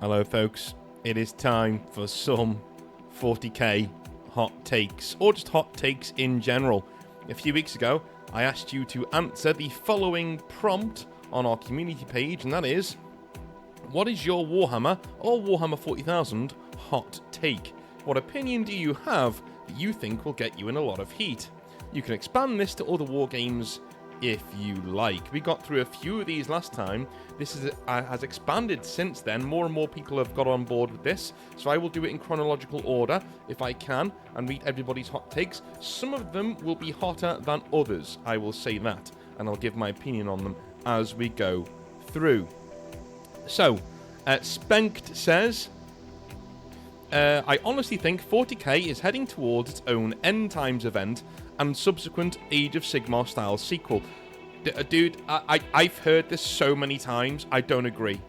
Hello folks, it is time for some 40k hot takes, or just hot takes in general. A few weeks ago, I asked you to answer the following prompt on our community page, and that is, what is your Warhammer or Warhammer 40,000 hot take? What opinion do you have that you think will get you in a lot of heat? You can expand this to other war games if you like. We got through a few of these last time. This has expanded since then. More and more people have got on board with this, so I will do it in chronological order if I can and read everybody's hot takes. Some of them will be hotter than others, I will say that, and I'll give my opinion on them as we go through. So, Spenked says, I honestly think 40k is heading towards its own End Times event and subsequent Age of Sigmar style sequel. Dude, I've heard this so many times. I don't agree.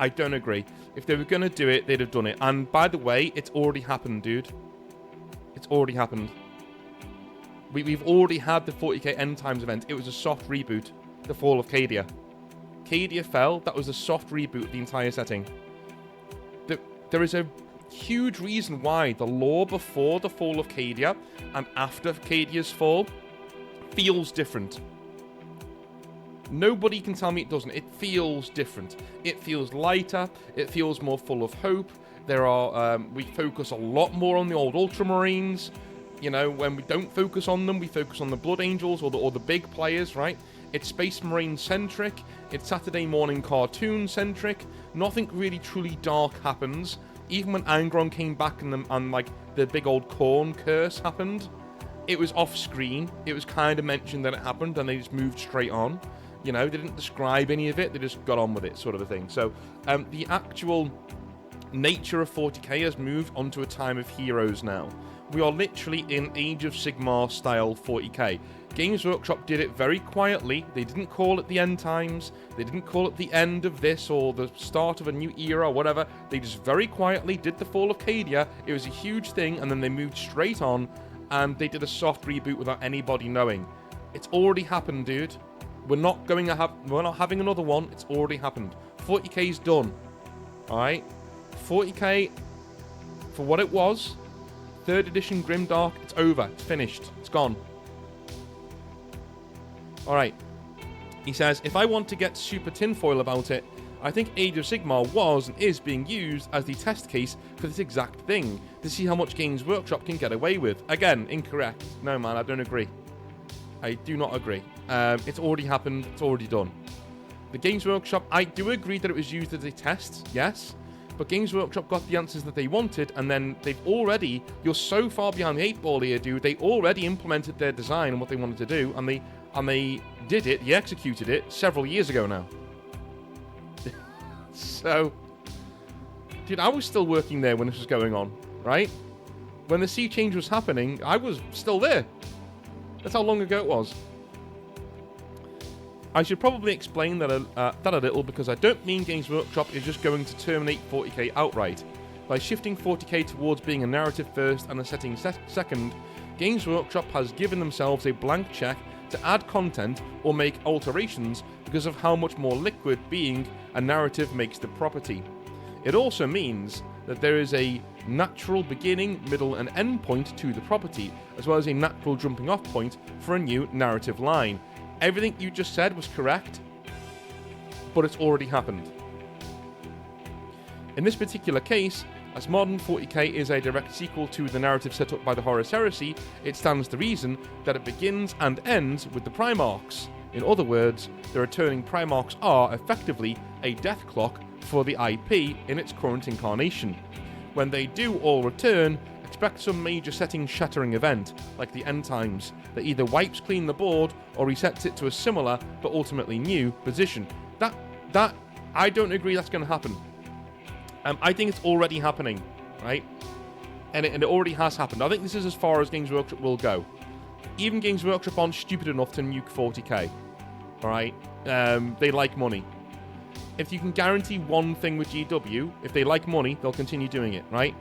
I don't agree. If they were going to do it, they'd have done it. And by the way, it's already happened, dude. It's already happened. We've already had the 40k End Times event. It was a soft reboot. The Fall of Cadia. Cadia fell. That was a soft reboot of the entire setting. There is a huge reason why the lore before the fall of Cadia and after Cadia's fall feels different. Nobody can tell me it doesn't. It feels different. It feels lighter. It feels more full of hope. We focus a lot more on the old Ultramarines. You know, when we don't focus on them, we focus on the Blood Angels or the big players, right? It's Space Marine centric. It's Saturday morning cartoon centric. Nothing really truly dark happens. Even when Angron came back and like the big old corn curse happened, it was off screen. It was kind of mentioned that it happened, and they just moved straight on. You know, they didn't describe any of it. They just got on with it, sort of a thing. So the actual nature of 40k has moved onto a time of heroes now. We are literally in Age of Sigmar style 40k. Games Workshop did it very quietly. They didn't call it the end times. They didn't call it the end of this or the start of a new era or whatever. They just very quietly did the Fall of Cadia. It was a huge thing, and then they moved straight on, and they did a soft reboot without anybody knowing. It's already happened, dude. We're not having another one. It's already happened. 40k's done. Alright? 40k, for what it was, 3rd edition Grimdark, it's over. It's finished. It's gone. Alright. He says, if I want to get super tinfoil about it, I think Age of Sigmar was and is being used as the test case for this exact thing, to see how much Games Workshop can get away with. Again, incorrect. No, man, I don't agree. I do not agree. It's already happened. It's already done. The Games Workshop, I do agree that it was used as a test, yes. But Games Workshop got the answers that they wanted, and then you're so far behind the 8 ball here, dude, they already implemented their design and what they wanted to do, and they did it, they executed it several years ago now. So, dude, I was still working there when this was going on, right? When the sea change was happening, I was still there. That's how long ago it was. I should probably explain that a little, because I don't mean Games Workshop is just going to terminate 40k outright. By shifting 40k towards being a narrative first and a setting second, Games Workshop has given themselves a blank check to add content or make alterations because of how much more liquid being a narrative makes the property. It also means that there is a natural beginning, middle and end point to the property, as well as a natural jumping off point for a new narrative line. Everything you just said was correct, but it's already happened. In this particular case, as modern 40k is a direct sequel to the narrative set up by the Horus Heresy, it stands to reason that it begins and ends with the Primarchs. In other words, the returning Primarchs are effectively a death clock for the IP in its current incarnation. When they do all return, expect some major setting-shattering event, like the End Times, that either wipes clean the board or resets it to a similar, but ultimately new, position. That I don't agree that's going to happen. I think it's already happening, right? And it already has happened. I think this is as far as Games Workshop will go. Even Games Workshop aren't stupid enough to nuke 40k, alright? They like money. If you can guarantee one thing with GW, if they like money, they'll continue doing it, right?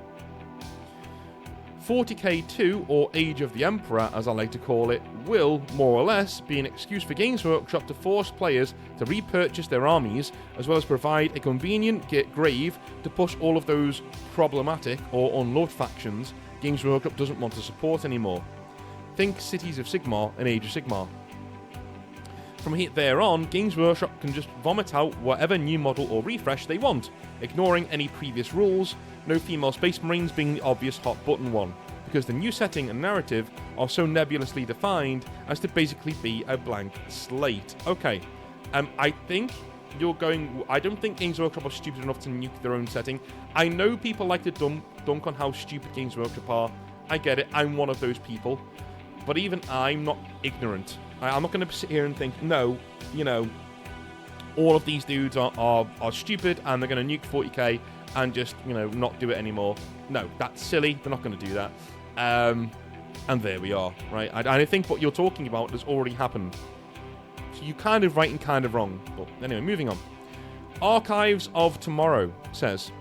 40k 2, or Age of the Emperor as I like to call it, will, more or less, be an excuse for Games Workshop to force players to repurchase their armies, as well as provide a convenient grave to push all of those problematic or unloved factions Games Workshop doesn't want to support anymore. Think Cities of Sigmar and Age of Sigmar. From there on, Games Workshop can just vomit out whatever new model or refresh they want, ignoring any previous rules, no female Space Marines being the obvious hot button one, because the new setting and narrative are so nebulously defined as to basically be a blank slate. Okay, I think you're going... I don't think Games Workshop are stupid enough to nuke their own setting. I know people like to dunk on how stupid Games Workshop are. I get it, I'm one of those people. But even I'm not ignorant. I'm not going to sit here and think, no, you know, all of these dudes are stupid and they're going to nuke 40k and just, you know, not do it anymore. No, that's silly. They're not going to do that. And there we are, right? I think what you're talking about has already happened. So you're kind of right and kind of wrong. But anyway, moving on. Archives of Tomorrow says,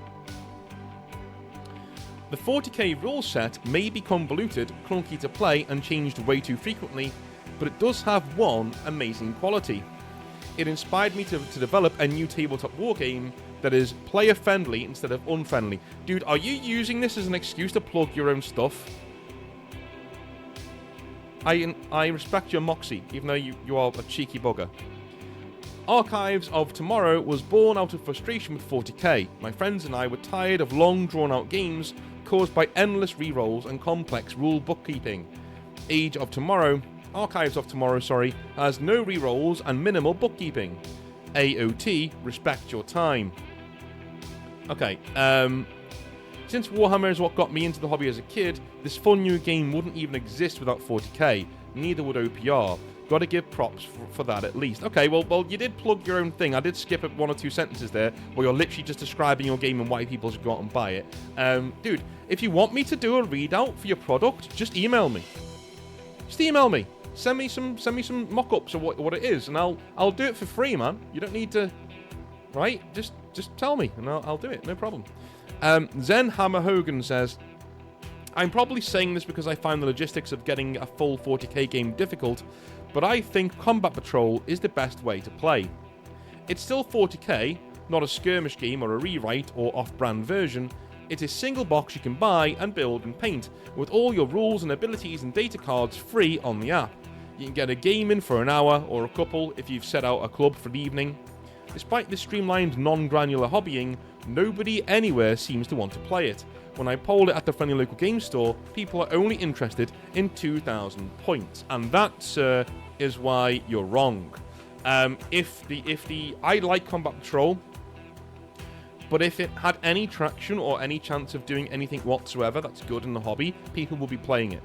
the 40k rule set may be convoluted, clunky to play, and changed way too frequently, but it does have one amazing quality. It inspired me to develop a new tabletop wargame that is player-friendly instead of unfriendly. Dude, are you using this as an excuse to plug your own stuff? I respect your moxie, even though you are a cheeky bugger. Archives of Tomorrow was born out of frustration with 40k. My friends and I were tired of long, drawn-out games caused by endless rerolls and complex rule bookkeeping. Archives of Tomorrow, has no rerolls and minimal bookkeeping. AOT, respect your time. Okay, since Warhammer is what got me into the hobby as a kid, this fun new game wouldn't even exist without 40k. Neither would OPR. Gotta give props for that at least. Okay, well, you did plug your own thing. I did skip one or two sentences there where you're literally just describing your game and why people should go out and buy it. Dude, if you want me to do a readout for your product, just email me. Just email me. Send me some mock-ups of what it is, and I'll do it for free, man. You don't need to, right? Just tell me, and I'll do it. No problem. Zen Hammer Hogan says, I'm probably saying this because I find the logistics of getting a full 40k game difficult, but I think Combat Patrol is the best way to play. It's still 40k, not a skirmish game or a rewrite or off-brand version. It is single box you can buy and build and paint, with all your rules and abilities and data cards free on the app. You can get a game in for an hour or a couple if you've set out a club for the evening. Despite this streamlined, non-granular hobbying, nobody anywhere seems to want to play it. When I polled it at the friendly local game store, people are only interested in 2,000 points. And that, sir, is why you're wrong. I like Combat Patrol, but if it had any traction or any chance of doing anything whatsoever that's good in the hobby, people will be playing it.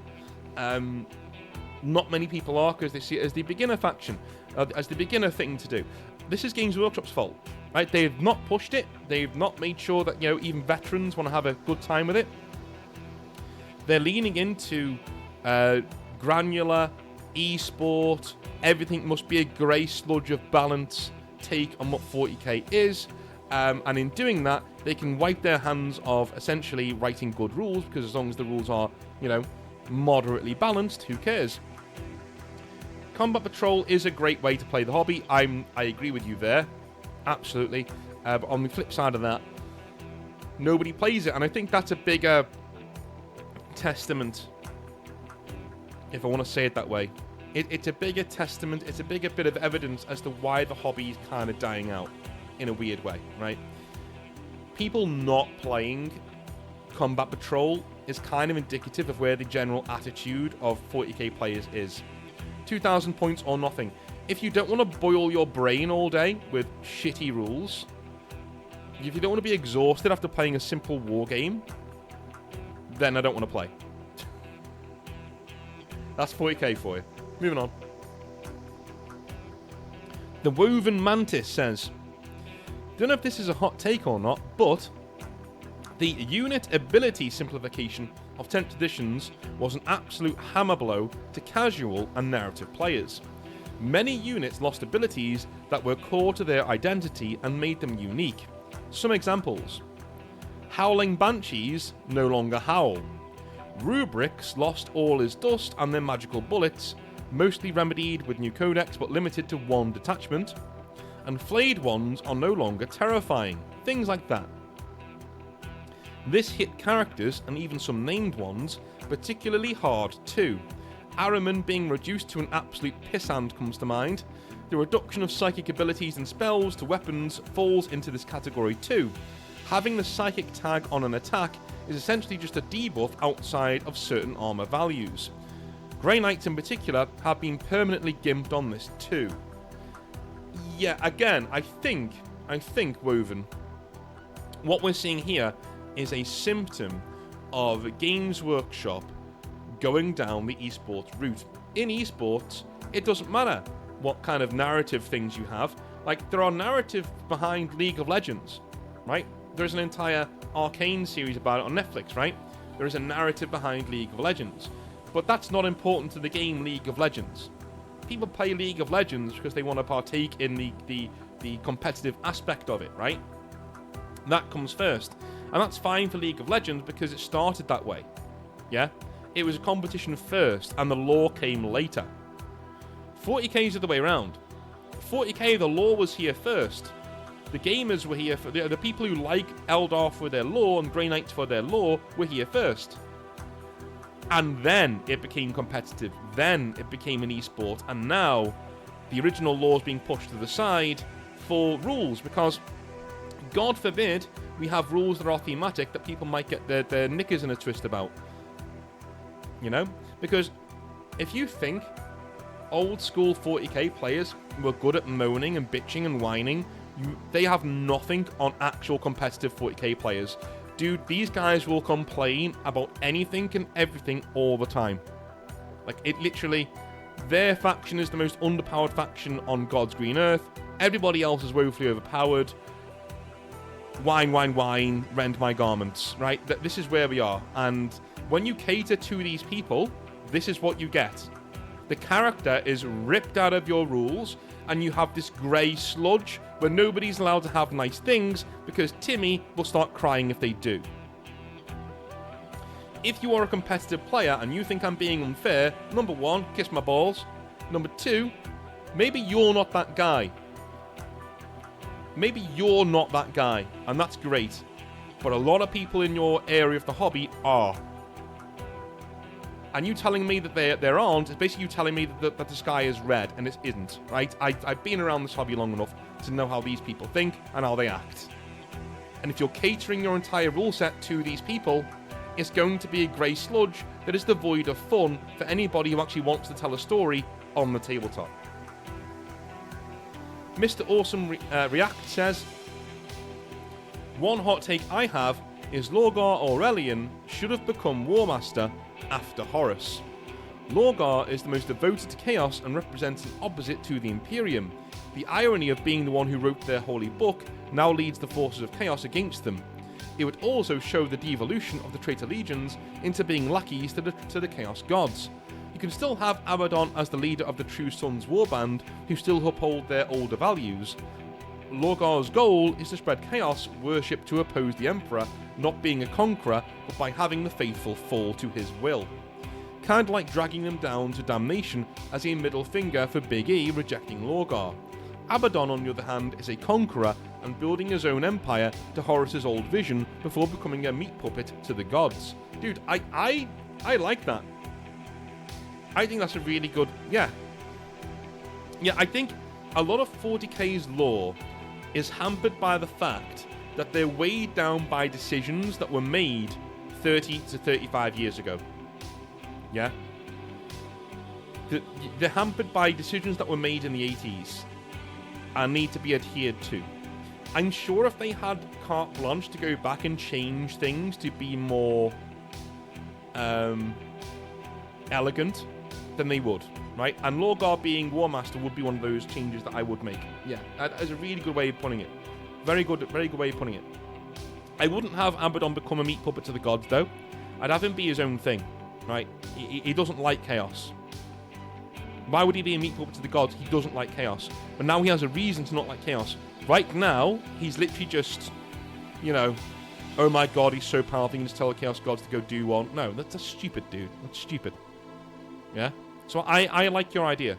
Not many people are, because they see it as the beginner faction, as the beginner thing to do. This is Games Workshop's fault, right? They've not pushed it. They've not made sure that, you know, even veterans want to have a good time with it. They're leaning into granular, esport, everything must be a grey sludge of balance take on what 40k is. And in doing that, they can wipe their hands of essentially writing good rules, because as long as the rules are, you know, moderately balanced, who cares? Combat Patrol is a great way to play the hobby. I agree with you there. Absolutely. But on the flip side of that, nobody plays it. And I think that's a bigger testament, if I want to say it that way. It's a bigger testament, it's a bigger bit of evidence as to why the hobby is kind of dying out in a weird way, right? People not playing Combat Patrol is kind of indicative of where the general attitude of 40k players is. 2,000 points or nothing. If you don't want to boil your brain all day with shitty rules, if you don't want to be exhausted after playing a simple war game, then I don't want to play. That's 40k for you. Moving on. The Woven Mantis says, don't know if this is a hot take or not, but the unit ability simplification of 10th editions was an absolute hammer blow to casual and narrative players. Many units lost abilities that were core to their identity and made them unique. Some examples. Howling Banshees no longer howl. Rubric's lost all his dust and their magical bullets, mostly remedied with new codex but limited to 1 detachment. And flayed ones are no longer terrifying. Things like that. This hit characters, and even some named ones, particularly hard too. Ahriman being reduced to an absolute pissant comes to mind. The reduction of psychic abilities and spells to weapons falls into this category too. Having the psychic tag on an attack is essentially just a debuff outside of certain armor values. Grey Knights in particular have been permanently gimped on this too. Yeah, again, I think, Woven, what we're seeing here is a symptom of Games Workshop going down the esports route. In esports, it doesn't matter what kind of narrative things you have. Like, there are narratives behind League of Legends, right? There's an entire Arcane series about it on Netflix, right? There is a narrative behind League of Legends. But that's not important to the game League of Legends. People play League of Legends because they want to partake in the competitive aspect of it, right? That comes first. And that's fine for League of Legends because it started that way. Yeah? It was a competition first, and the lore came later. 40k is the other way around. 40k, the lore was here first. The gamers were here, the people who like Eldar for their lore and Grey Knights for their lore were here first. And then it became competitive. Then it became an esport. And now the original lore is being pushed to the side for rules, because God forbid we have rules that are thematic that people might get their knickers in a twist about. You know? Because if you think old school 40k players were good at moaning and bitching and whining, they have nothing on actual competitive 40k players. Dude, these guys will complain about anything and everything all the time. Like, it literally, their faction is the most underpowered faction on God's green earth. Everybody else is woefully overpowered. Whine, whine, whine, rend my garments, right? This is where we are. And when you cater to these people, this is what you get. The character is ripped out of your rules, and you have this grey sludge where nobody's allowed to have nice things because Timmy will start crying if they do. If you are a competitive player and you think I'm being unfair, number one, kiss my balls. Number two, maybe you're not that guy. Maybe you're not that guy, and that's great. But a lot of people in your area of the hobby are. And you telling me that there aren't is basically you telling me that the sky is red, and it isn't, right? I've been around this hobby long enough to know how these people think and how they act. And if you're catering your entire rule set to these people, it's going to be a grey sludge that is devoid of fun for anybody who actually wants to tell a story on the tabletop. Mr. Awesome React says, one hot take I have is Logar Aurelian should have become Warmaster after Horus. Logar is the most devoted to chaos and represents an opposite to the Imperium. The irony of being the one who wrote their holy book now leads the forces of chaos against them. It would also show the devolution of the traitor legions into being lackeys to the chaos gods. You can still have Abaddon as the leader of the True Sons warband, who still uphold their older values. Logar's goal is to spread chaos worship to oppose the Emperor, not being a conqueror, but by having the faithful fall to his will. Kinda like dragging them down to damnation as a middle finger for Big E rejecting Logar. Abaddon, on the other hand, is a conqueror and building his own empire to Horus's old vision before becoming a meat puppet to the gods. Dude, I like that. I think that's a really good... Yeah, I think a lot of 40k's lore is hampered by the fact that they're weighed down by decisions that were made 30 to 35 years ago. Yeah? They're hampered by decisions that were made in the 80s and need to be adhered to. I'm sure if they had carte blanche to go back and change things to be more elegant, then they would, right? And Logar being Warmaster would be one of those changes that I would make. Yeah, that is a really good way of putting it. Very good way of putting it. I wouldn't have Abaddon become a meat puppet to the gods, though. I'd have him be his own thing, right? He doesn't like chaos. Why would he be a meat puppet to the gods? He doesn't like chaos. But now he has a reason to not like chaos. Right now, he's literally just, oh my god, he's so powerful, you can just tell the Chaos Gods to go do one. No, that's stupid, dude. That's stupid. Yeah? So I like your idea.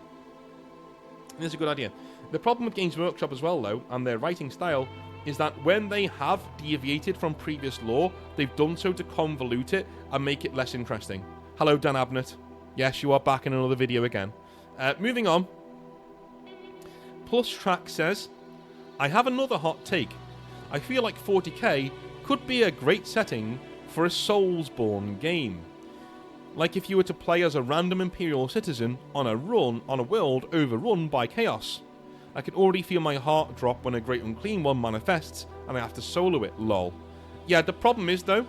It's a good idea. The problem with Games Workshop as well, though, and their writing style, is that when they have deviated from previous lore, they've done so to convolute it and make it less interesting. Hello, Dan Abnett. Yes, you are back in another video again. Moving on. Plus Track says, I have another hot take. I feel like 40k could be a great setting for a Soulsborne game. Like if you were to play as a random Imperial citizen on a world overrun by chaos. I can already feel my heart drop when a Great Unclean One manifests and I have to solo it, lol. Yeah, the problem is, though,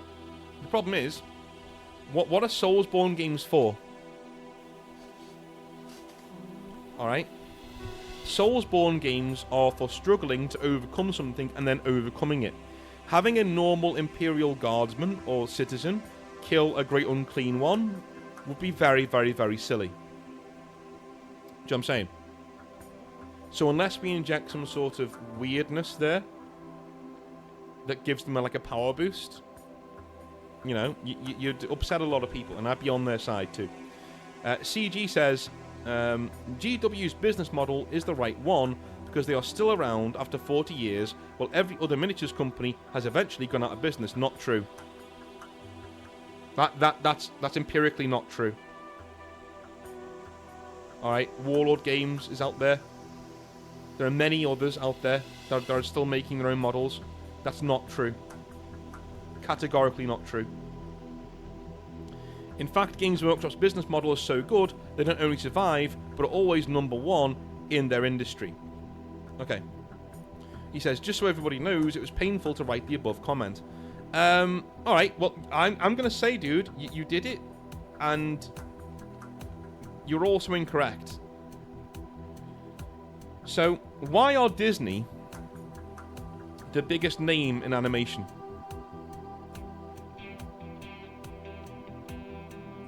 what are Soulsborne games for? Alright? Soulsborne games are for struggling to overcome something and then overcoming it. Having a normal Imperial Guardsman or citizen kill a Great Unclean One would be very, very, very silly. Do you know what I'm saying? So unless we inject some sort of weirdness there that gives them like a power boost, you know, you'd upset a lot of people, and I'd be on their side too. CG says, GW's business model is the right one because they are still around after 40 years, while every other miniatures company has eventually gone out of business. Not true. That's empirically not true. Alright, Warlord Games is out there. There are many others out there that are still making their own models. That's not true. Categorically not true. In fact, Games Workshop's business model is so good, they don't only survive, but are always number one in their industry. Okay. He says, just so everybody knows, it was painful to write the above comment. Alright, well, I'm going to say, dude, you did it, and you're also incorrect. So, why are Disney the biggest name in animation?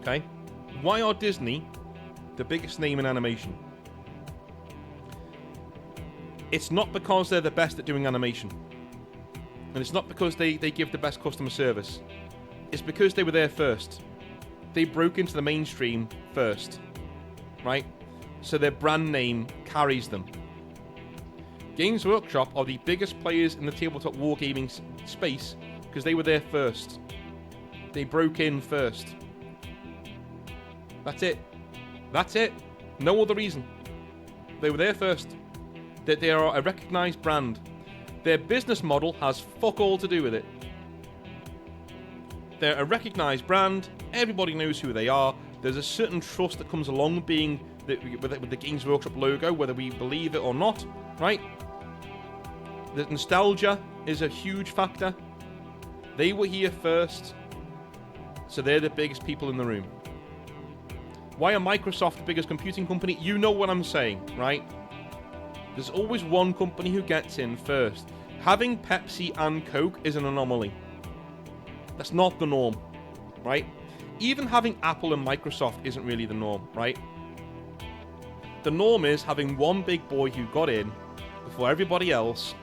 Okay? Why are Disney the biggest name in animation? It's not because they're the best at doing animation. And it's not because they give the best customer service. It's because they were there first. They broke into the mainstream first. Right? So their brand name carries them. Games Workshop are the biggest players in the tabletop wargaming space because they were there first. They broke in first. That's it. That's it. No other reason. They were there first. That they are a recognised brand. Their business model has fuck all to do with it. They're a recognised brand. Everybody knows who they are. There's a certain trust that comes along being with the Games Workshop logo, whether we believe it or not, right? The nostalgia is a huge factor. They were here first, so they're the biggest people in the room. Why are Microsoft the biggest computing company? You know what I'm saying, right? There's always one company who gets in first. Having Pepsi and Coke is an anomaly. That's not the norm, right? Even having Apple and Microsoft isn't really the norm, right? The norm is having one big boy who got in before everybody else,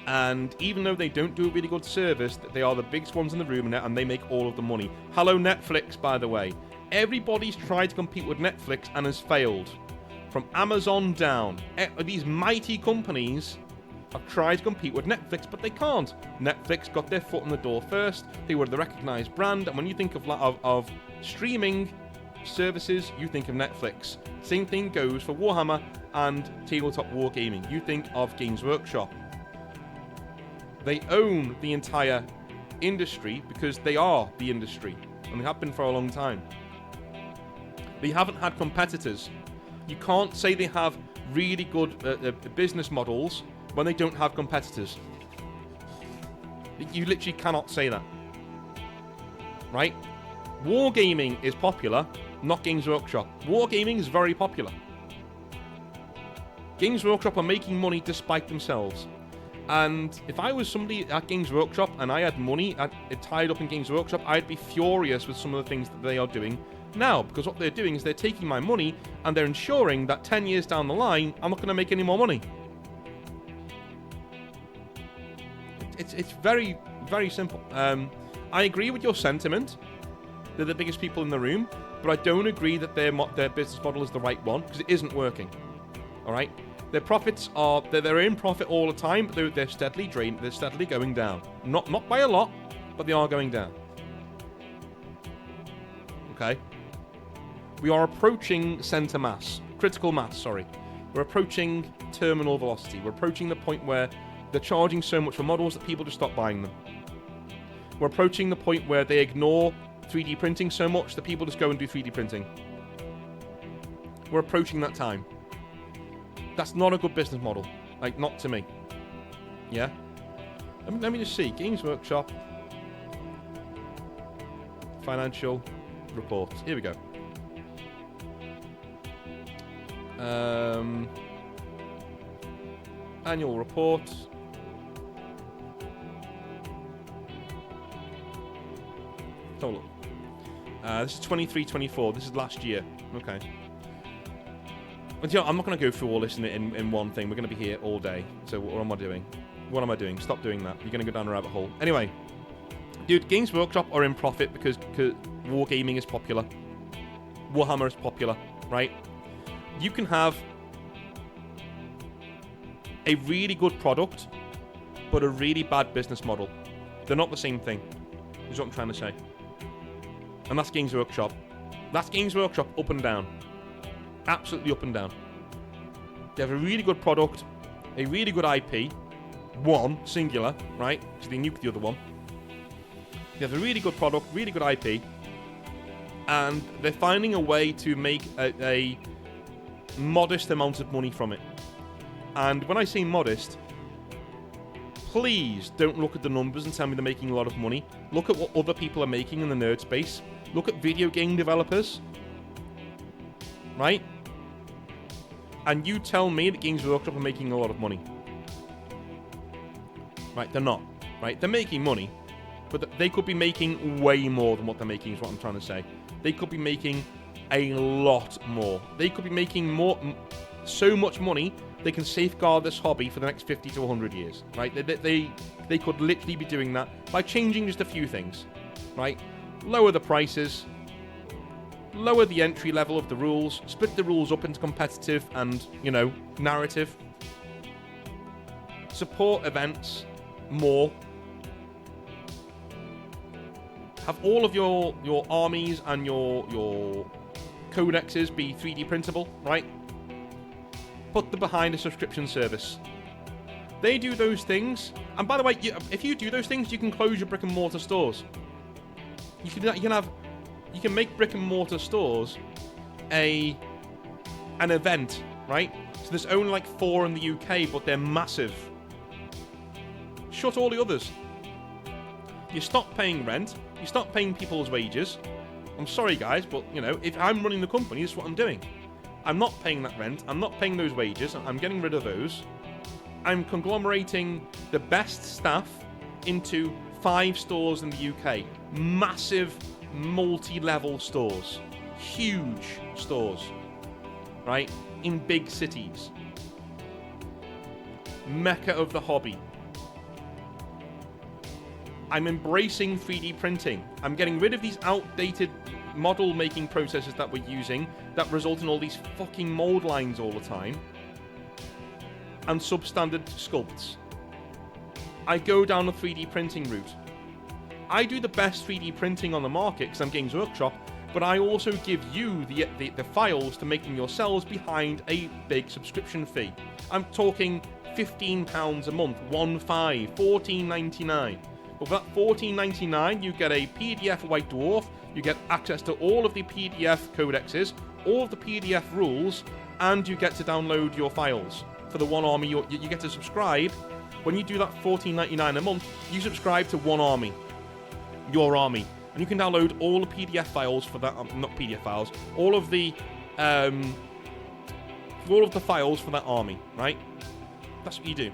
and even though they don't do a really good service, they are the biggest ones in the room and they make all of the money. Hello Netflix, by the way. Everybody's tried to compete with Netflix and has failed. From Amazon down. These mighty companies have tried to compete with Netflix, but they can't. Netflix got their foot in the door first. They were the recognised brand, and when you think of streaming services, you think of Netflix. Same thing goes for Warhammer and tabletop wargaming. You think of Games Workshop. They own the entire industry because they are the industry, and they have been for a long time. They haven't had competitors. You can't say they have really good business models when they don't have competitors. You literally cannot say that. Right? Wargaming is popular, not Games Workshop. Wargaming is very popular. Games Workshop are making money despite themselves. And if I was somebody at Games Workshop and I had money tied up in Games Workshop, I'd be furious with some of the things that they are doing now, because what they're doing is they're taking my money and they're ensuring that 10 years down the line, I'm not going to make any more money. It's very, Very simple. I agree with your sentiment. They're the biggest people in the room, but I don't agree that their business model is the right one, because it isn't working. All right? Their profits are... They're in profit all the time, but they're steadily drained. They're steadily going down. Not by a lot, but they are going down. Okay? We are approaching center mass. Critical mass, sorry. We're approaching terminal velocity. We're approaching the point where they're charging so much for models that people just stop buying them. We're approaching the point where they ignore 3D printing so much that people just go and do 3D printing. We're approaching that time. That's not a good business model. Like, not to me. Yeah? Let me just see. Games Workshop. Financial reports. Here we go. Annual report. Oh, look. This is 23-24. This is last year. Okay. But, you know, I'm not going to go through all this in one thing. We're going to be here all day. So what am I doing? What am I doing? Stop doing that. You're going to go down a rabbit hole. Anyway. Dude, Games Workshop are in profit because wargaming is popular. Warhammer is popular, right? You can have a really good product, but a really bad business model. They're not the same thing, is what I'm trying to say. And that's Games Workshop. That's Games Workshop up and down. Absolutely up and down. They have a really good product, a really good IP. One, singular, right? So they nuke the other one. They have a really good product, really good IP. And they're finding a way to make a modest amount of money from it. And when I say modest, please don't look at the numbers and tell me they're making a lot of money. Look at what other people are making in the nerd space. Look at video game developers. Right? And you tell me that Games Workshop are making a lot of money. Right? They're not. Right? They're making money. But they could be making way more than what they're making, is what I'm trying to say. They could be making a lot more. They could be making so much money, they can safeguard this hobby for the next 50 to 100 years, right? They could literally be doing that by changing just a few things, right? Lower the prices, lower the entry level of the rules, split the rules up into competitive and, you know, narrative. Support events more. Have all of your armies and your codexes be 3D printable, right? Put them behind a subscription service. They do those things, and by the way, if you do those things, you can close your brick and mortar stores. You can make brick and mortar stores an event, right? So there's only like 4 in the UK, but they're massive. Shut all the others. You stop paying rent. You stop paying people's wages. I'm sorry, guys, but, you know, if I'm running the company, this is what I'm doing. I'm not paying that rent. I'm not paying those wages. I'm getting rid of those. I'm conglomerating the best staff into 5 stores in the UK. Massive, multi-level stores. Huge stores. Right? In big cities. Mecca of the hobby. I'm embracing 3D printing. I'm getting rid of these outdated model making processes that we're using that result in all these fucking mold lines all the time. And substandard sculpts. I go down the 3D printing route. I do the best 3D printing on the market because I'm Games Workshop, but I also give you the files to make them yourselves behind a big subscription fee. I'm talking £15 a month, 15, $14.99. But for that $14.99, you get a PDF White Dwarf, you get access to all of the PDF codexes, all of the PDF rules, and you get to download your files. For the one army, you get to subscribe. When you do that $14.99 a month, you subscribe to one army. Your army. And you can download all the PDF files for that, not PDF files, all of the files for that army, right? That's what you do.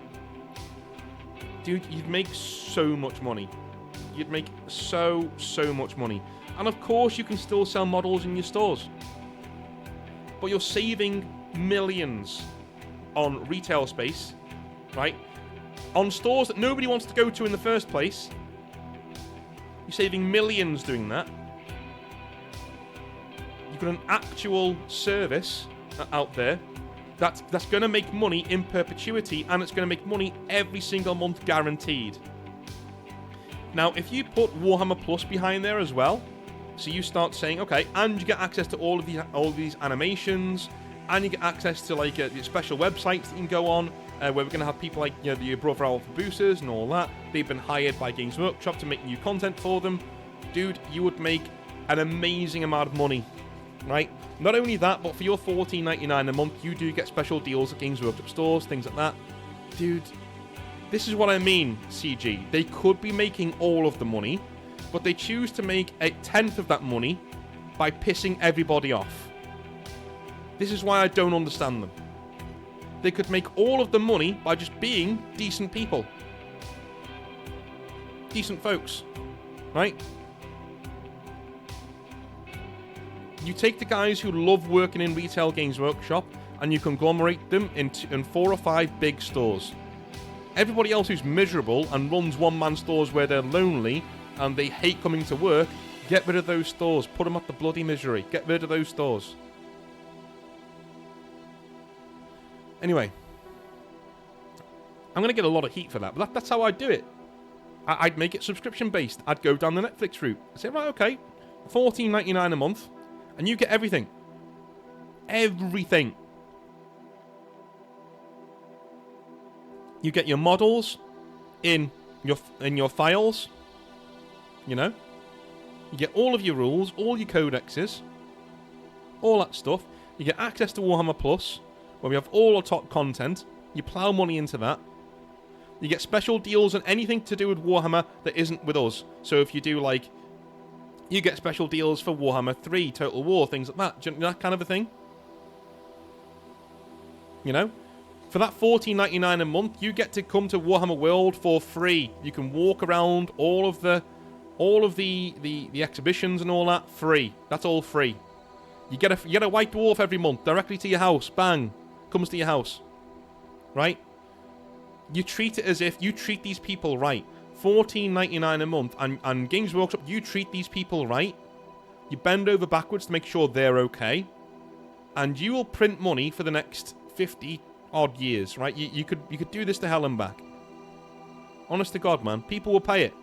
Dude, you'd make so much money. You'd make so much money. And of course, you can still sell models in your stores. But you're saving millions on retail space, right? On stores that nobody wants to go to in the first place. You're saving millions doing that. You've got an actual service out there that's going to make money in perpetuity, and it's going to make money every single month guaranteed. Now, if you put Warhammer Plus behind there as well, so you start saying, okay, and you get access to all of these animations, and you get access to like special websites that you can go on, where we're going to have people like the overhaul for boosters and all that. They've been hired by Games Workshop to make new content for them. Dude, you would make an amazing amount of money, right? Not only that, but for your $14.99 a month, you do get special deals at Games Workshop stores, things like that. Dude, this is what I mean, CG. They could be making all of the money, but they choose to make 1/10 of that money by pissing everybody off. This is why I don't understand them. They could make all of the money by just being decent people. Decent folks, right? You take the guys who love working in retail Games Workshop and you conglomerate them in 4 or 5 big stores. Everybody else who's miserable and runs one-man stores where they're lonely and they hate coming to work, get rid of those stores. Put them at the bloody misery. Get rid of those stores. Anyway, I'm going to get a lot of heat for that, but that's how I'd do it. I'd make it subscription-based. I'd go down the Netflix route. I'd say, right, okay, $14.99 a month, and you get everything. Everything. You get your models in your files, you know? You get all of your rules, all your codexes, all that stuff. You get access to Warhammer Plus, where we have all our top content. You plow money into that. You get special deals on anything to do with Warhammer that isn't with us. So if you do, like, you get special deals for Warhammer 3, Total War, things like that. Do you know that kind of a thing? You know? For that $14.99 a month, you get to come to Warhammer World for free. You can walk around all of the exhibitions and all that free. That's all free. You get a white dwarf every month directly to your house. Bang, comes to your house. Right? You treat it as if you treat these people right. $14.99 a month, and Games Workshop, you treat these people right. You bend over backwards to make sure they're okay, and you will print money for the next 50 odd years, right? You could do this to hell and back. Honest to God, man, people will pay it.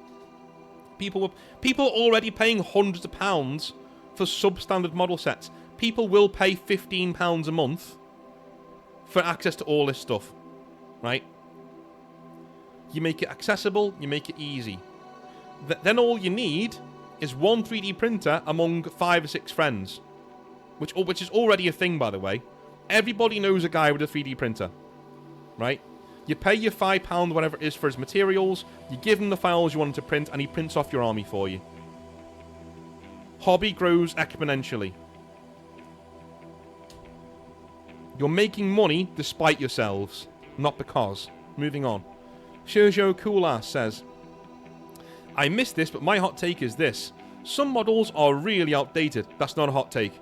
People are already paying hundreds of pounds for substandard model sets. People will pay £15 a month for access to all this stuff, right? You make it accessible, you make it easy. Then all you need is one 3D printer among 5 or 6 friends, which is already a thing, by the way. Everybody knows a guy with a 3D printer, right? You pay your £5, whatever it is, for his materials, you give him the files you want him to print, and he prints off your army for you. Hobby grows exponentially. You're making money despite yourselves, not because. Moving on. Sergio Coolass says, I missed this, but my hot take is this. Some models are really outdated. That's not a hot take.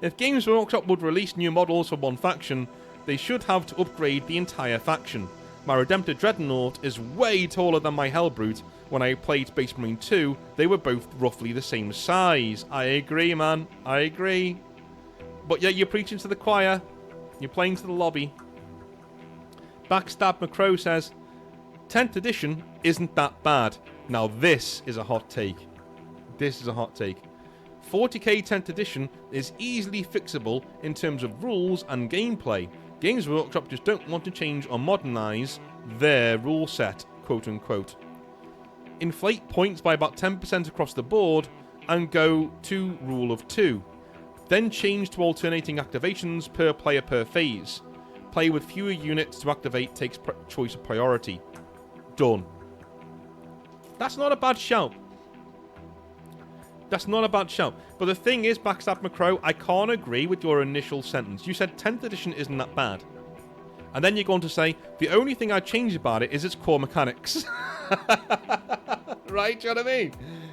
If Games Workshop would release new models for one faction, they should have to upgrade the entire faction. My Redemptor Dreadnought is way taller than my Hellbrute. When I played Space Marine 2, they were both roughly the same size. I agree, man. I agree. But yeah, you're preaching to the choir. You're playing to the lobby. Backstab McCrow says, 10th edition isn't that bad. Now this is a hot take. This is a hot take. 40k 10th edition is easily fixable in terms of rules and gameplay. Games Workshop just don't want to change or modernise their rule set, quote unquote. Inflate points by about 10% across the board and go to rule of 2. Then change to alternating activations per player per phase. Play with fewer units to activate takes choice of priority. Done. That's not a bad shout. That's not a bad shout. But the thing is, Backstab McCrow, I can't agree with your initial sentence. You said 10th edition isn't that bad. And then you're going to say, the only thing I'd change about it is its core mechanics. Right? Do you know what I mean?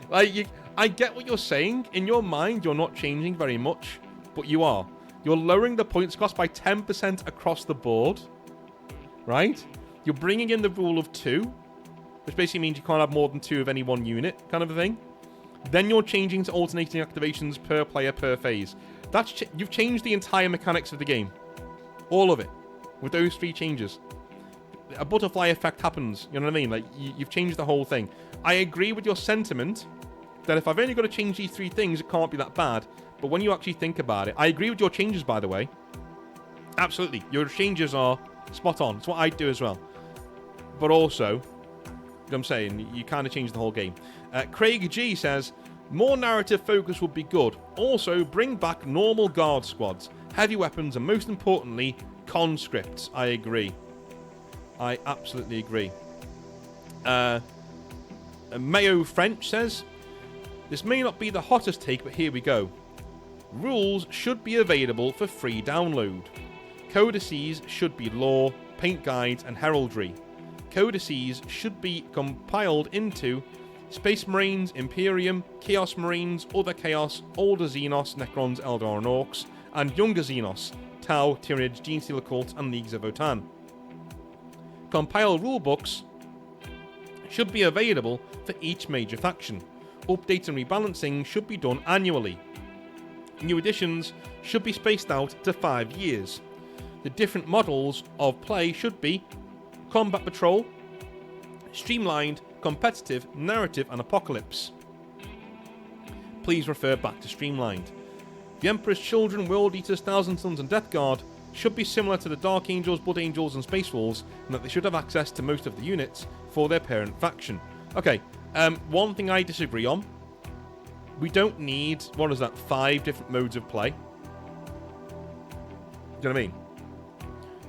Like, I get what you're saying. In your mind, you're not changing very much. But you are. You're lowering the points cost by 10% across the board. Right? You're bringing in the rule of 2. which basically means you can't have more than 2 of any one unit, kind of a thing. Then you're changing to alternating activations per player per phase. You've changed the entire mechanics of the game. All of it. With those 3 changes. A butterfly effect happens, you know what I mean? Like, you've changed the whole thing. I agree with your sentiment that if I've only got to change these 3 things, it can't be that bad. But when you actually think about it, I agree with your changes, by the way. Absolutely. Your changes are spot on. It's what I'd do as well. But also, you know what I'm saying, you kind of change the whole game. Craig G says, more narrative focus would be good. Also, bring back normal guard squads, heavy weapons, and most importantly, conscripts. I agree. I absolutely agree. Mayo French says, this may not be the hottest take, but here we go. Rules should be available for free download. Codices should be lore, paint guides, and heraldry. Codices should be compiled into Space Marines, Imperium, Chaos Marines, Other Chaos, Older Xenos, Necrons, Eldar and Orcs, and Younger Xenos, Tau, Tyranids, Genestealer Cults, and Leagues of Votann. Compiled rulebooks should be available for each major faction. Updates and rebalancing should be done annually. New editions should be spaced out to 5 years. The different models of play should be Combat Patrol, Streamlined, Competitive, Narrative, and Apocalypse. Please refer back to Streamlined. The Emperor's Children, World Eaters, Thousand Sons, and Death Guard should be similar to the Dark Angels, Blood Angels, and Space Wolves, and that they should have access to most of the units for their parent faction. Okay, one thing I disagree on. We don't need, 5 different modes of play. Do you know what I mean?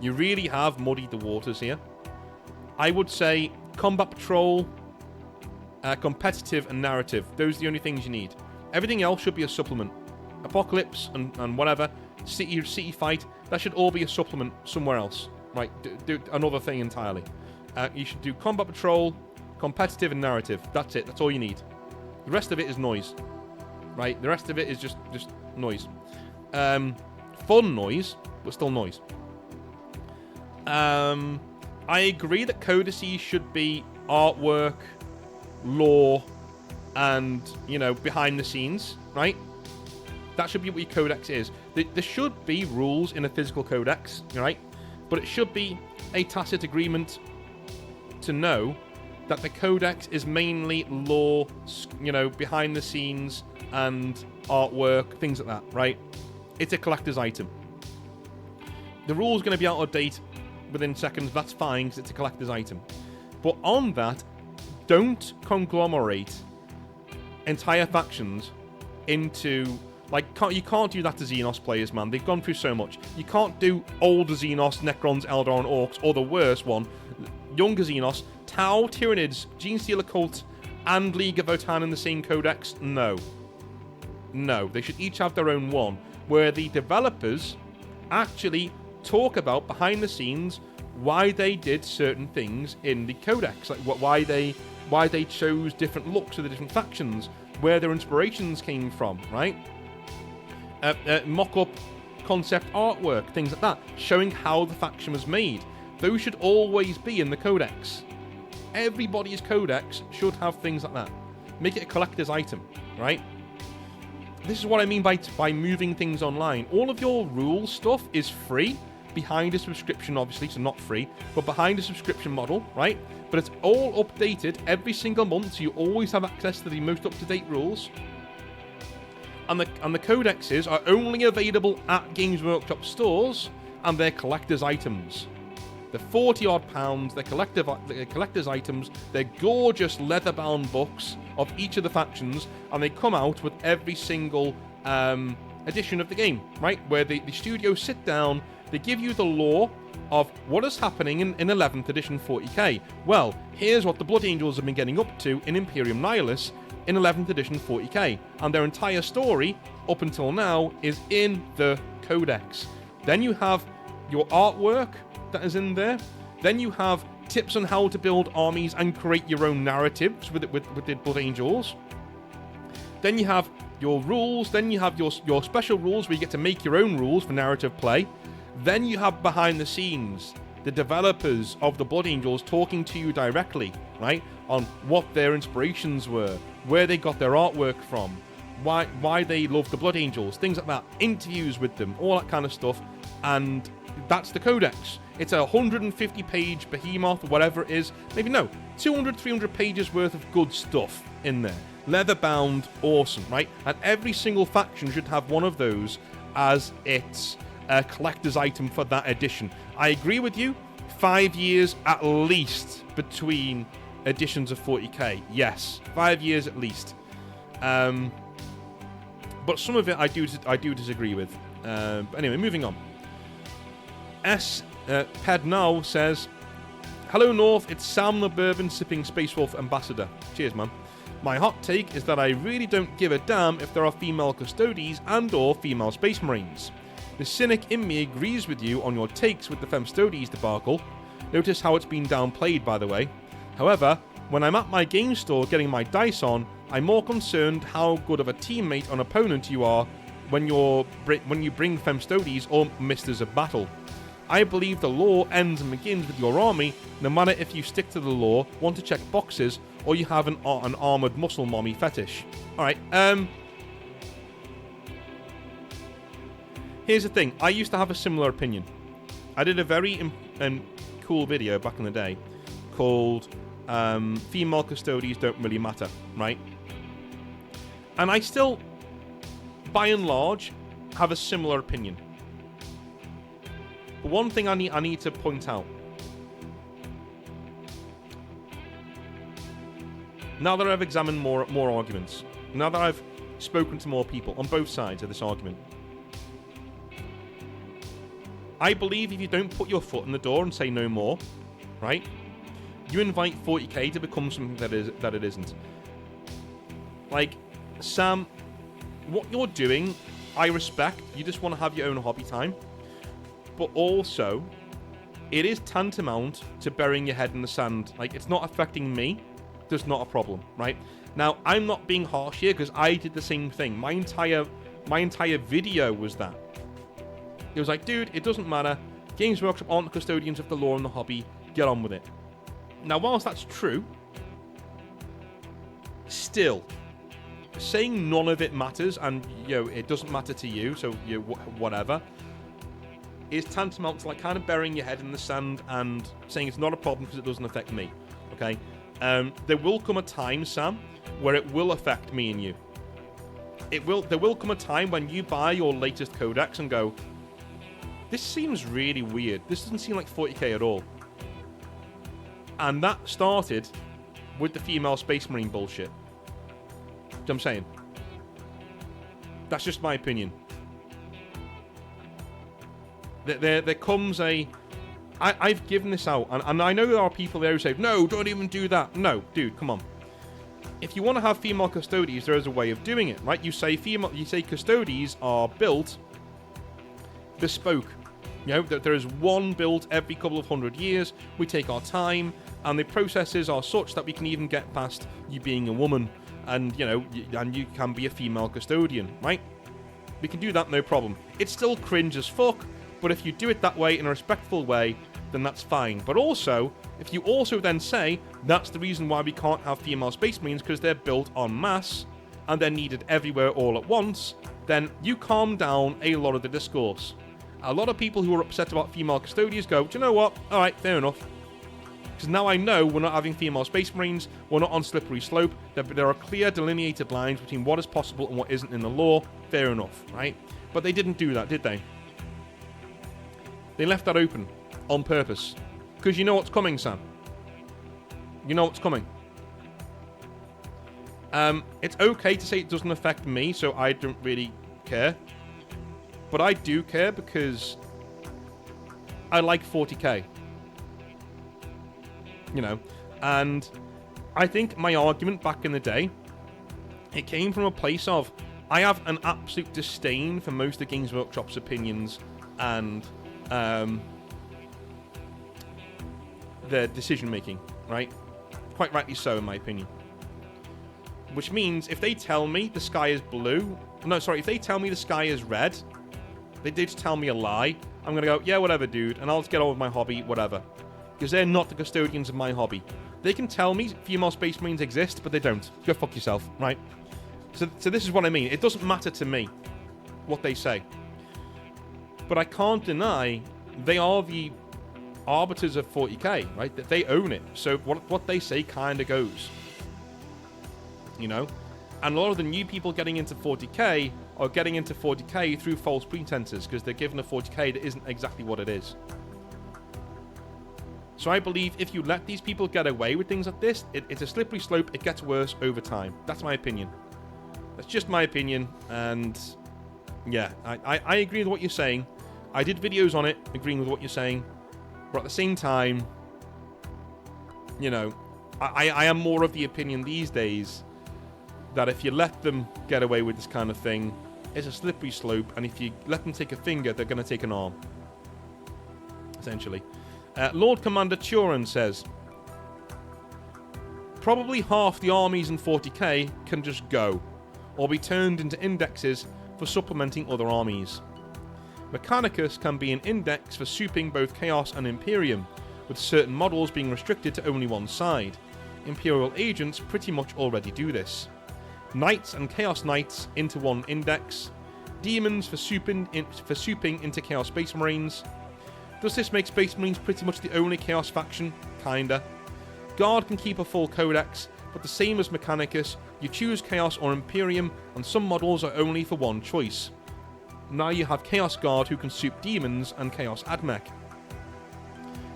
You really have muddied the waters here. I would say Combat Patrol, Competitive, and Narrative. Those are the only things you need. Everything else should be a supplement. Apocalypse and whatever, City Fight, that should all be a supplement somewhere else. Right, do another thing entirely. You should do Combat Patrol, Competitive, and Narrative. That's it. That's all you need. The rest of it is noise. Right? The rest of it is just noise. Fun noise, but still noise. I agree that codices should be artwork, lore, and, behind the scenes, right? That should be what your codex is. There should be rules in a physical codex, right? But it should be a tacit agreement to know that the codex is mainly lore, behind the scenes and artwork, things like that, right? It's a collector's item. The rule's going to be out of date within seconds. That's fine because it's a collector's item. But on that, don't conglomerate entire factions into... you can't do that to Xenos players, man. They've gone through so much. You can't do older Xenos, Necrons, Eldar, and Orcs, or the worst one, younger Xenos, Tau, Tyranids, Genestealer Cult, and League of Votann in the same codex. No. They should each have their own one, where the developers actually talk about behind the scenes why they did certain things in the codex, like why they chose different looks of the different factions, where their inspirations came from, right? Mock-up concept artwork, things like that, showing how the faction was made. Those should always be in the codex. Everybody's codex should have things like that. Make it a collector's item, right? This is what I mean by moving things online. All of your rules stuff is free, behind a subscription, obviously, so not free, but behind a subscription model, right? But it's all updated every single month, so you always have access to the most up-to-date rules. And the codexes are only available at Games Workshop stores, and they're collector's items. They're 40-odd pounds, they're collector's items, they're gorgeous leather-bound books of each of the factions, and they come out with every single edition of the game, right? Where the studios sit down, they give you the lore of what is happening in 11th edition 40k. Well, here's what the Blood Angels have been getting up to in Imperium Nihilus in 11th edition 40k. And their entire story, up until now, is in the codex. Then you have your artwork that is in there. Then you have tips on how to build armies and create your own narratives with the Blood Angels. Then you have your rules. Then you have your special rules where you get to make your own rules for narrative play. Then you have behind the scenes. the developers of the Blood Angels talking to you directly, right, on what their inspirations were, where they got their artwork from, why they love the Blood Angels, things like that, interviews with them, all that kind of stuff, and that's the codex. It's a 150-page behemoth, whatever it is. Maybe no, 200, 300 pages worth of good stuff in there. Leather-bound, awesome, right? And every single faction should have one of those as its collector's item for that edition. I agree with you. 5 years at least between editions of 40k. Yes, 5 years at least. But some of it I do disagree with. But anyway, moving on. Pednow says, "Hello North, it's Sam the bourbon sipping Space Wolf ambassador. Cheers, man. My hot take is that I really don't give a damn if there are female custodies and or female space marines. The cynic in me agrees with you on your takes with the femstodies debacle. Notice how it's been downplayed, by the way. However, when I'm at my game store getting my dice on, I'm more concerned how good of a teammate or opponent you are when you bring femstodies or misters of battle. I believe the lore ends and begins with your army, no matter if you stick to the lore, want to check boxes, or you have an armoured muscle mommy fetish." Alright, here's the thing. I used to have a similar opinion. I did a very cool video back in the day called Female Custodies Don't Really Matter, right? And I still, by and large, have a similar opinion. But one thing I need to point out. Now that I've examined more arguments, now that I've spoken to more people on both sides of this argument, I believe if you don't put your foot in the door and say no more, right, you invite 40k to become something that it isn't. Like, Sam, what you're doing, I respect. You just want to have your own hobby time. But also, it is tantamount to burying your head in the sand. Like, it's not affecting me. There's not a problem, right? Now, I'm not being harsh here because I did the same thing. My entire video was that. It was like, dude, it doesn't matter. Games Workshop aren't the custodians of the lore and the hobby. Get on with it. Now, whilst that's true, still, saying none of it matters and, you know, it doesn't matter to you, so you whatever, is tantamount to like kind of burying your head in the sand and saying it's not a problem because it doesn't affect me. Okay? There will come a time, Sam, where it will affect me and you. There will come a time when you buy your latest codex and go, this seems really weird. This doesn't seem like 40k at all. And that started with the female Space Marine bullshit. Do you know what I'm saying? That's just my opinion. There comes a... I've given this out, and I know there are people there who say, no, don't even do that. No, dude, come on. If you want to have female custodies, there is a way of doing it, right? You say custodies are built bespoke. You know, that there is one built every couple of 100 years. We take our time, and the processes are such that we can even get past you being a woman, and, you know, and you can be a female custodian, right? We can do that, no problem. It's still cringe as fuck, but if you do it that way in a respectful way, then that's fine. But also, if you also then say, that's the reason why we can't have female Space Marines because they're built en masse, and they're needed everywhere all at once, then you calm down a lot of the discourse. A lot of people who are upset about female custodians go, do you know what? Alright, fair enough. Because now I know we're not having female Space Marines, we're not on slippery slope, there are clear delineated lines between what is possible and what isn't in the law. Fair enough, right? But they didn't do that, did they? They left that open on purpose. Because you know what's coming, Sam. You know what's coming. It's okay to say it doesn't affect me, so I don't really care. But I do care because I like 40k. You know, and I think my argument back in the day, it came from a place of, I have an absolute disdain for most of Games Workshop's opinions and their decision making, right? Quite rightly so, in my opinion. Which means if they tell me the sky is blue, no, sorry, if they tell me the sky is red, They just tell me a lie. I'm going to go, yeah, whatever, dude, and I'll just get on with my hobby, whatever. Because they're not the custodians of my hobby. They can tell me female Space Marines exist, but they don't. Go fuck yourself, right? So this is what I mean. It doesn't matter to me what they say. But I can't deny they are the arbiters of 40k, right? That they own it. So what they say kind of goes. You know? And a lot of the new people getting into 40k are getting into 40k through false pretenses because they're given a 40k that isn't exactly what it is. So I believe if you let these people get away with things like this, it's a slippery slope. It gets worse over time. That's my opinion. That's just my opinion. And yeah, I agree with what you're saying. I did videos on it agreeing with what you're saying. But at the same time, you know, I am more of the opinion these days that if you let them get away with this kind of thing, it's a slippery slope. And if you let them take a finger, they're going to take an arm. Essentially. Lord Commander Turan says, probably half the armies in 40k can just go, or be turned into indexes for supplementing other armies. Mechanicus can be an index for souping both Chaos and Imperium, with certain models being restricted to only one side. Imperial agents pretty much already do this. Knights and Chaos Knights into one index. Demons for souping into Chaos Space Marines. Does this make Space Marines pretty much the only Chaos faction? Kinda. Guard can keep a full codex, but the same as Mechanicus, you choose Chaos or Imperium, and some models are only for one choice. Now you have Chaos Guard who can soup demons and Chaos Admech.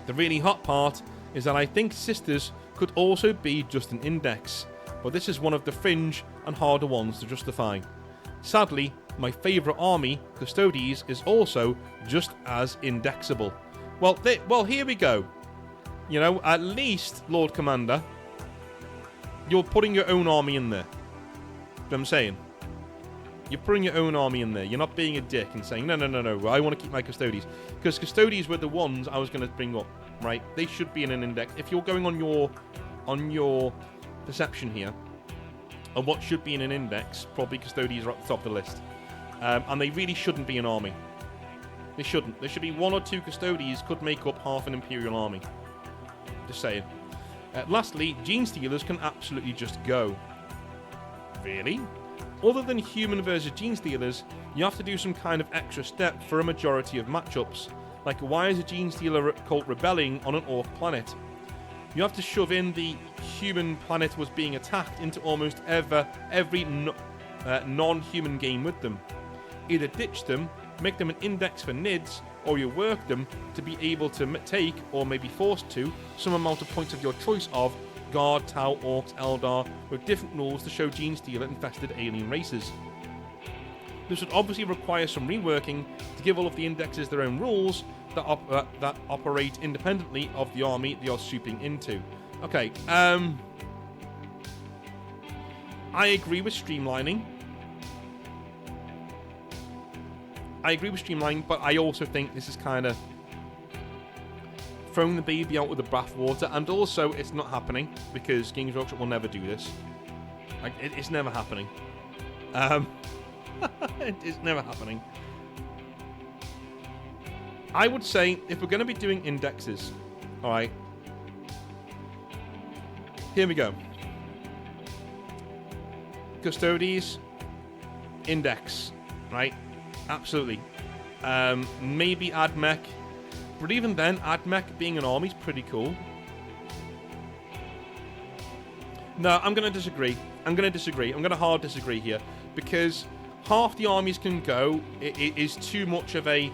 The really hot part is that I think Sisters could also be just an index, but this is one of the fringe and harder ones to justify. Sadly, my favourite army, Custodes, is also just as indexable. Well, here we go. You know, at least, Lord Commander, you're putting your own army in there. You know what I'm saying? You're putting your own army in there. You're not being a dick and saying, no, I want to keep my Custodes. Because Custodes were the ones I was going to bring up, right? They should be in an index. If you're going on your perception here, and what should be in an index, probably Custodes are at the top of the list. And they really shouldn't be an army. They shouldn't. There should be one or two Custodes could make up half an Imperial army. Just saying. Lastly, Gene Stealers can absolutely just go. Really? Other than human versus Gene Stealers, you have to do some kind of extra step for a majority of matchups. Like, why is a Gene Stealer cult rebelling on an Orc planet? You have to shove in the human planet was being attacked into almost every non-human game with them. Either ditch them, make them an index for NIDs, or you work them to be able to take, or maybe forced to, some amount of points of your choice of Guard, Tau, Orcs, Eldar, with different rules to show Gene Stealer infested alien races. This would obviously require some reworking to give all of the indexes their own rules that operate independently of the army they are souping into. Okay, I agree with streamlining. But I also think this is kind of throwing the baby out with the bathwater, and also it's not happening because Games Workshop will never do this. Like, it's never happening. It's never happening. I would say if we're going to be doing indexes, all right. Here we go. Custodes, index, right? Absolutely. Maybe Admech. But even then, Admech being an army is pretty cool. No, I'm going to disagree. I'm going to hard disagree here. Because half the armies can go. It is too much of a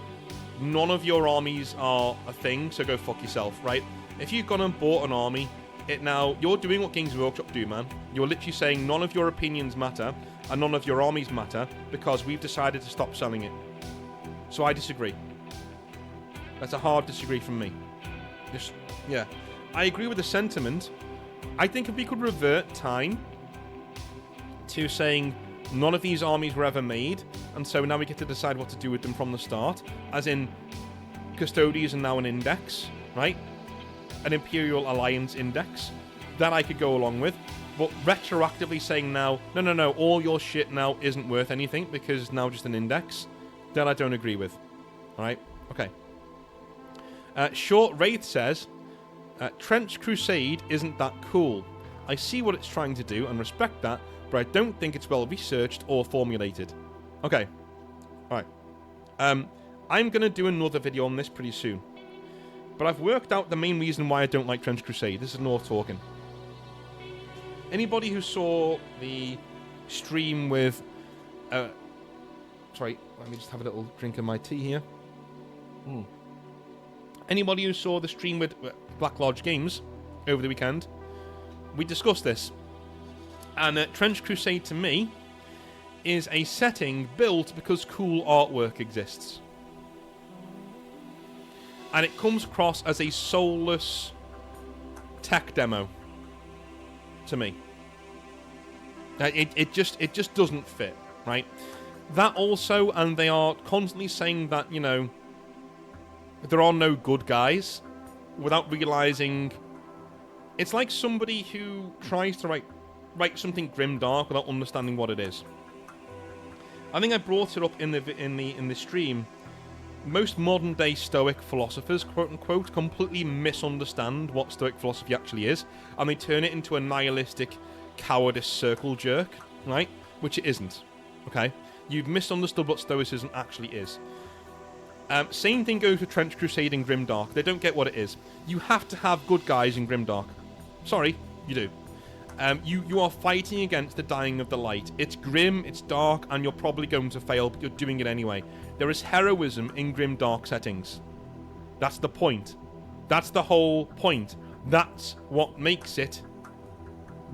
none of your armies are a thing, so go fuck yourself, right? If you've gone and bought an army, you're doing what Games Workshop do, man. You're literally saying none of your opinions matter and none of your armies matter because we've decided to stop selling it. So I disagree. That's a hard disagree from me. Yeah. I agree with the sentiment. I think if we could revert time to saying none of these armies were ever made, and so now we get to decide what to do with them from the start, as in Custodes are now an index, right? An Imperial Alliance index, that I could go along with. But retroactively saying now, no, all your shit now isn't worth anything because it's now just an index, that I don't agree with. Alright? Okay. Short Wraith says, Trench Crusade isn't that cool. I see what it's trying to do and respect that, but I don't think it's well researched or formulated. Okay. Alright. I'm going to do another video on this pretty soon. But I've worked out the main reason why I don't like Trench Crusade. This is North talking. Anybody who saw the stream with... sorry, let me just have a little drink of my tea here. Anybody who saw the stream with Black Lodge Games over the weekend, we discussed this. And Trench Crusade, to me, is a setting built because cool artwork exists. And it comes across as a soulless tech demo to me. It just doesn't fit, right? That also, and they are constantly saying that, you know, there are no good guys, without realizing it's like somebody who tries to write something grimdark without understanding what it is. I think I brought it up in the stream. Most modern day Stoic philosophers, quote unquote, completely misunderstand what Stoic philosophy actually is, and they turn it into a nihilistic cowardice circle jerk, right? Which it isn't. Okay? You've misunderstood what Stoicism actually is. Same thing goes with Trench Crusade and Grimdark. They don't get what it is. You have to have good guys in Grimdark. Sorry, you do. You are fighting against the dying of the light. It's grim, it's dark, and you're probably going to fail, but you're doing it anyway. There is heroism in Grimdark settings. That's the point. That's the whole point. That's what makes it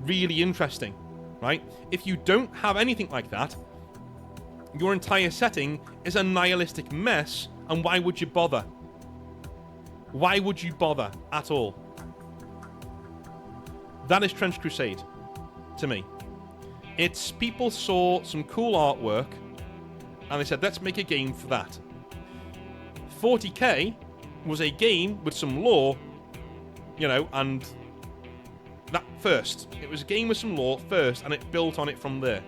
really interesting, right? If you don't have anything like that, your entire setting is a nihilistic mess, and why would you bother? Why would you bother at all? That is Trench Crusade, to me. It's people saw some cool artwork, and they said, let's make a game for that. 40k was a game with some lore, you know, and that first. It was a game with some lore first, and it built on it from there.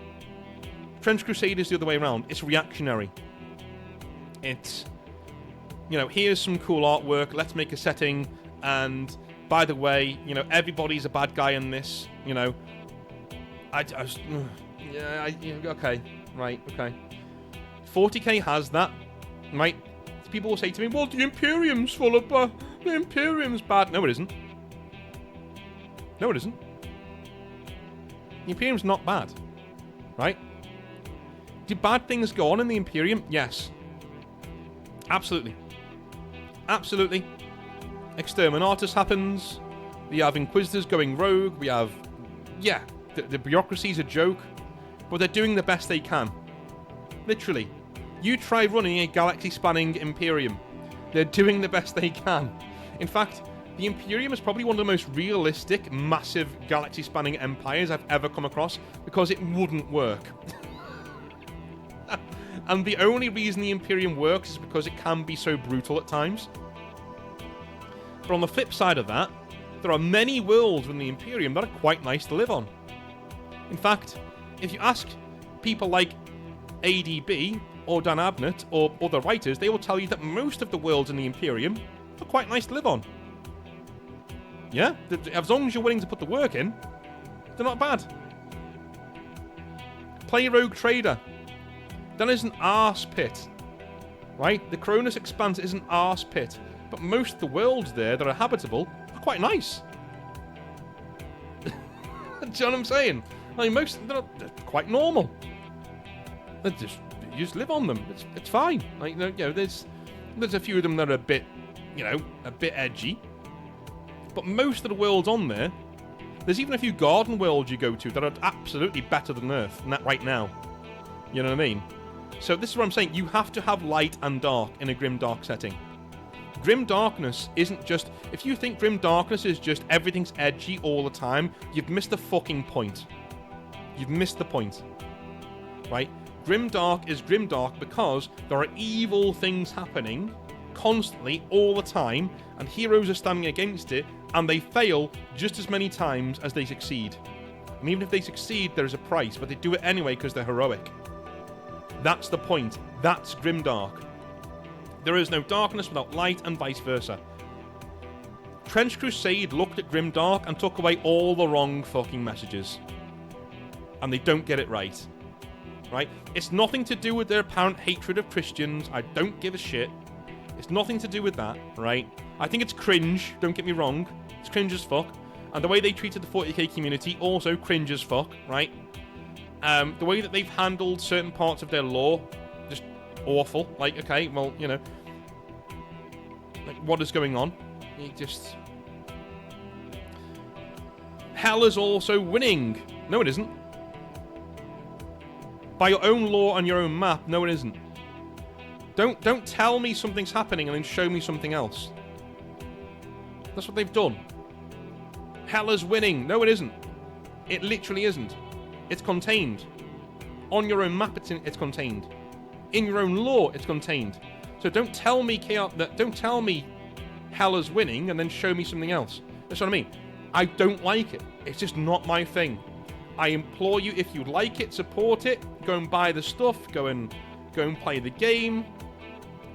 Trench Crusade is the other way around. It's reactionary. It's, you know, here's some cool artwork, let's make a setting, and by the way, you know, everybody's a bad guy in this, you know. Okay, right, okay. 40k has that, right? People will say to me, well, the Imperium's full of, the Imperium's bad. No, it isn't. No, it isn't. The Imperium's not bad, right? Do bad things go on in the Imperium? Yes. Absolutely. Absolutely. Exterminatus happens. We have Inquisitors going rogue. We have... Yeah, the bureaucracy's a joke. But they're doing the best they can. Literally. You try running a galaxy-spanning Imperium. They're doing the best they can. In fact, the Imperium is probably one of the most realistic, massive, galaxy-spanning empires I've ever come across, because it wouldn't work. And the only reason the Imperium works is because it can be so brutal at times. But on the flip side of that, there are many worlds within the Imperium that are quite nice to live on. In fact, if you ask people like ADB or Dan Abnett or other writers, they will tell you that most of the worlds in the Imperium are quite nice to live on. Yeah? As long as you're willing to put the work in, they're not bad. Play Rogue Trader. That is an arse pit. Right? The Cronus Expanse is an arse pit. But most of the worlds there that are habitable are quite nice. Do you know what I'm saying? I mean, most of them are quite normal. You just live on them. It's fine. Like, you know, there's a few of them that are a bit, you know, a bit edgy. But most of the worlds on there's even a few garden worlds you go to that are absolutely better than Earth right now. You know what I mean? So this is what I'm saying. You have to have light and dark in a grim dark setting. Grim darkness isn't just... If you think grim darkness is just everything's edgy all the time, you've missed the fucking point. You've missed the point. Right? Grim dark is grim dark because there are evil things happening constantly all the time, and heroes are standing against it, and they fail just as many times as they succeed. And even if they succeed, there's a price, but they do it anyway because they're heroic. That's the point. That's grimdark. There is no darkness without light, and vice versa. Trench Crusade looked at grimdark and took away all the wrong fucking messages. And they don't get it right. Right? It's nothing to do with their apparent hatred of Christians. I don't give a shit. It's nothing to do with that, right? I think it's cringe, don't get me wrong. It's cringe as fuck. And the way they treated the 40k community, also cringe as fuck, right? The way that they've handled certain parts of their lore, just awful. Like, okay, well, you know, like, what is going on? You just... Hell is also winning. No, it isn't. By your own lore and your own map, no, it isn't. Don't tell me something's happening and then show me something else. That's what they've done. Hell is winning. No, it isn't. It literally isn't. It's contained. On your own map, it's contained. In your own lore, it's contained. So don't tell me don't tell me Hell is winning and then show me something else. That's what I mean. I don't like it. It's just not my thing. I implore you, if you like it, support it. Go and buy the stuff. Go and play the game.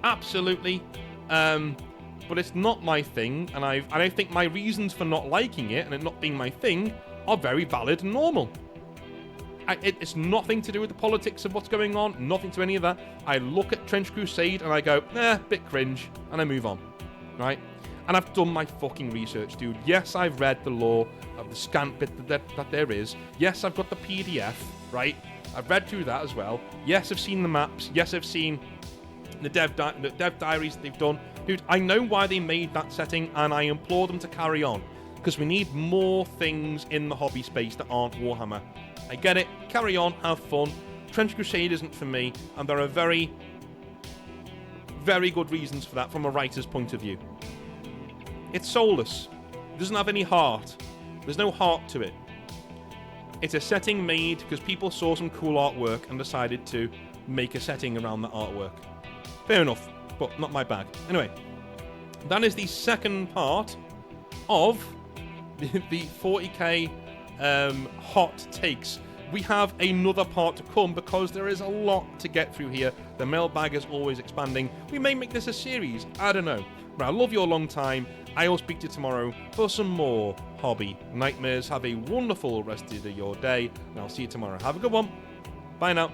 Absolutely. But it's not my thing, and I think my reasons for not liking it and it not being my thing are very valid and normal. It's nothing to do with the politics of what's going on, nothing to any of that. I look at Trench Crusade and I go, bit cringe, and I move on, right? And I've done my fucking research, dude. Yes, I've read the lore of the scant bit that there is. Yes, I've got the PDF, right? I've read through that as well. Yes, I've seen the maps. Yes, I've seen the dev diaries that they've done. Dude, I know why they made that setting, and I implore them to carry on. Because we need more things in the hobby space that aren't Warhammer. I get it. Carry on. Have fun. Trench Crusade isn't for me, and there are very, very good reasons for that from a writer's point of view. It's soulless. It doesn't have any heart. There's no heart to it. It's a setting made because people saw some cool artwork and decided to make a setting around the artwork. Fair enough, but not my bag. Anyway, that is the second part of the 40k hot takes. We have another part to come because there is a lot to get through here. The mailbag is always expanding. We may make this a series. I don't know. But I love you a long time. I will speak to you tomorrow for some more hobby nightmares. Have a wonderful rest of your day, and I'll see you tomorrow. Have a good one. Bye now.